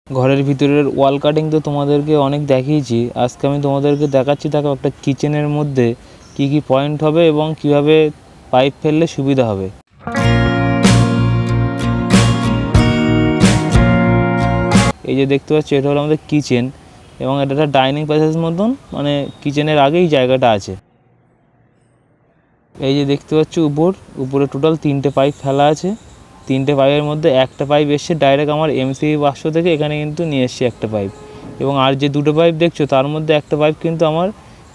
ঘরের ভিতরের ওয়াল কাটিং তো তোমাদেরকে অনেক দেখিয়েছি, আজকে আমি তোমাদেরকে দেখাচ্ছি দেখো একটা কিচেনের মধ্যে কি কি পয়েন্ট হবে এবং কিভাবে পাইপ ফেললে সুবিধা হবে। এই যে দেখতে পাচ্ছ এটা হলো আমাদের কিচেন এবং এটা একটা ডাইনিং প্যাসেজ মতন, মানে কিচেনের আগেই জায়গাটা আছে। এই যে দেখতে পাচ্ছ উপরে টোটাল 3টে পাইপ ফেলা আছে। 3টে পাইপের মধ্যে একটা পাইপ এসছে ডাইরেক্ট আমার এমসিবি বাক্স থেকে, এখানে কিন্তু নিয়ে এসছে একটা পাইপ, এবং আর যে 2টো পাইপ দেখছো তার মধ্যে একটা পাইপ কিন্তু আমার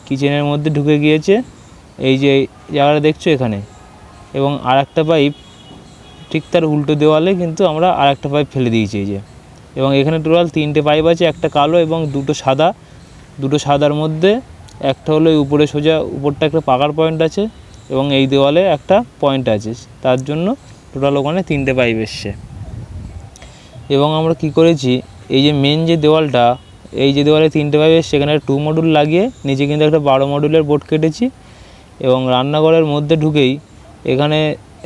কিচেনের মধ্যে ঢুকে গিয়েছে, এই যে জায়গাটা দেখছো এখানে। এবং আর একটা পাইপ ঠিক তার উল্টো দেওয়ালে কিন্তু আমরা আর একটা পাইপ ফেলে দিয়েছি এই যে। এবং এখানে টোটাল 3টে পাইপ আছে, একটা কালো এবং 2টো সাদা। 2টো সাদার মধ্যে একটা হলো উপরে সোজা উপরটা একটা পাকার পয়েন্ট আছে এবং এই দেওয়ালে একটা পয়েন্ট আছে, তার জন্য টোটাল ওখানে 3টে পাইপ এসছে। এবং আমরা কি করেছি, এই যে মেন যে দেওয়ালটা, এই যে দেওয়ালে 3টে পাইপ এসছে সেখানে 2 মডুল লাগিয়ে নিচে কিন্তু একটা 12 মডুলের বোর্ড কেটেছি। এবং রান্নাঘরের মধ্যে ঢুকেই এখানে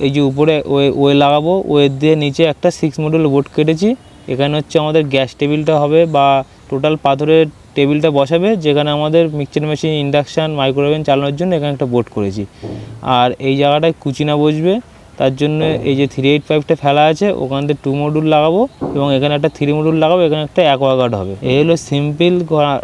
এই যে উপরে ওয়ে লাগাবো, ওয়ের দিয়ে নিচে একটা 6 মডুল বোর্ড কেটেছি। এখানে হচ্ছে আমাদের গ্যাস টেবিলটা হবে বা টোটাল পাথরের টেবিলটা বসাবে, যেখানে আমাদের মিক্সচার মেশিন, ইন্ডাকশান, মাইক্রোওভেন চালানোর জন্য এখানে একটা বোর্ড করেছি। আর এই জায়গাটায় কুচিনা বসবে, তার জন্য এই যে 3/8 পাইপটা ফেলা আছে ওখান থেকে 2 মডুল লাগাবো এবং এখানে একটা 3 মডুল লাগাবো, এখানে একটা অ্যাকোয়াগার্ড হবে। এই হলো সিম্পল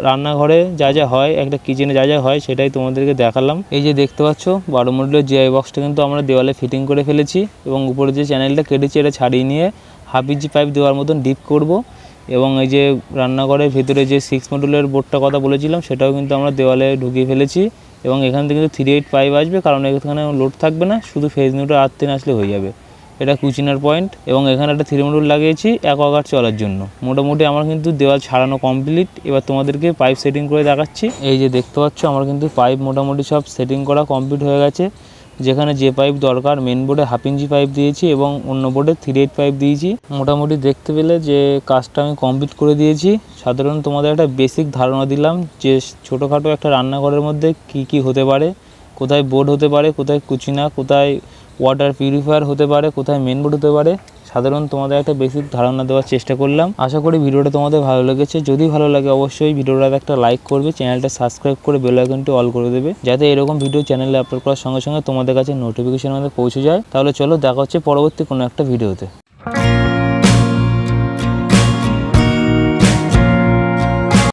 রান্নাঘরে যা যা হয়, একটা কিচেনে যা যা হয় সেটাই তোমাদেরকে দেখালাম। এই যে দেখতে পাচ্ছ 12 মডুলের জিআই বক্সটা কিন্তু আমরা দেওয়ালে ফিটিং করে ফেলেছি এবং উপরে যে চ্যানেলটা কেটেছি এটা ছাড়িয়ে নিয়ে 1/2 ইঞ্চি পাইপ দেওয়ার মতন ডিপ করব। এবং এই যে রান্নাঘরের ভেতরে যে 6 মডুলের বোর্ডটা কথা বলেছিলাম সেটাও কিন্তু আমরা দেওয়ালে ঢুকিয়ে ফেলেছি। এবং এখান থেকে কিন্তু 3/8 পাইপ আসবে, কারণ এখানে লোড থাকবে না, শুধু ফেজ নিউট্রাল আর্থিং আসলে হয়ে যাবে। এটা কুচিনার পয়েন্ট এবং এখানে একটা 3 মডুল লাগিয়েছি অ্যাকোয়াগার্ড চলার জন্য। মোটামুটি আমার কিন্তু দেওয়াল ছাড়ানো কমপ্লিট। এবার তোমাদেরকে পাইপ সেটিং করে দেখাচ্ছি। এই যে দেখতে পাচ্ছ আমার কিন্তু পাইপ মোটামুটি সব সেটিং করা কমপ্লিট হয়ে গেছে। যেখানে যে পাইপ দরকার মেন বোর্ডে 1/2 ইঞ্চি পাইপ দিয়েছি এবং অন্য বোর্ডে 3/8 পাইপ দিয়েছি। মোটামুটি দেখতে পেলে যে কাজটা আমি কমপ্লিট করে দিয়েছি। সাধারণ তোমাদের একটা বেসিক ধারণা দিলাম যে ছোটোখাটো একটা রান্নাঘরের মধ্যে কি কি হতে পারে, কোথায় বোর্ড হতে পারে, কোথায় কুচিনা, কোথায় ওয়াটার পিউরিফায়ার হতে পারে, কোথায় মেন বোর্ড হতে পারে। সাধারণ তোমাদের একটা বেসিক ধারণা দেওয়ার চেষ্টা করলাম। আশা করি ভিডিওটা তোমাদের ভালো লেগেছে। যদি ভালো লাগে অবশ্যই ভিডিওটাতে একটা লাইক করবে, চ্যানেলটা সাবস্ক্রাইব করে বেল আইকনটি অল করে দেবে, যাতে এরকম ভিডিও চ্যানেলে আপলোড করার সঙ্গে সঙ্গে তোমাদের কাছে নোটিফিকেশন আমাদের পৌঁছে যায়। তাহলে চলো দেখা হচ্ছে পরবর্তী কোনো একটা ভিডিওতে।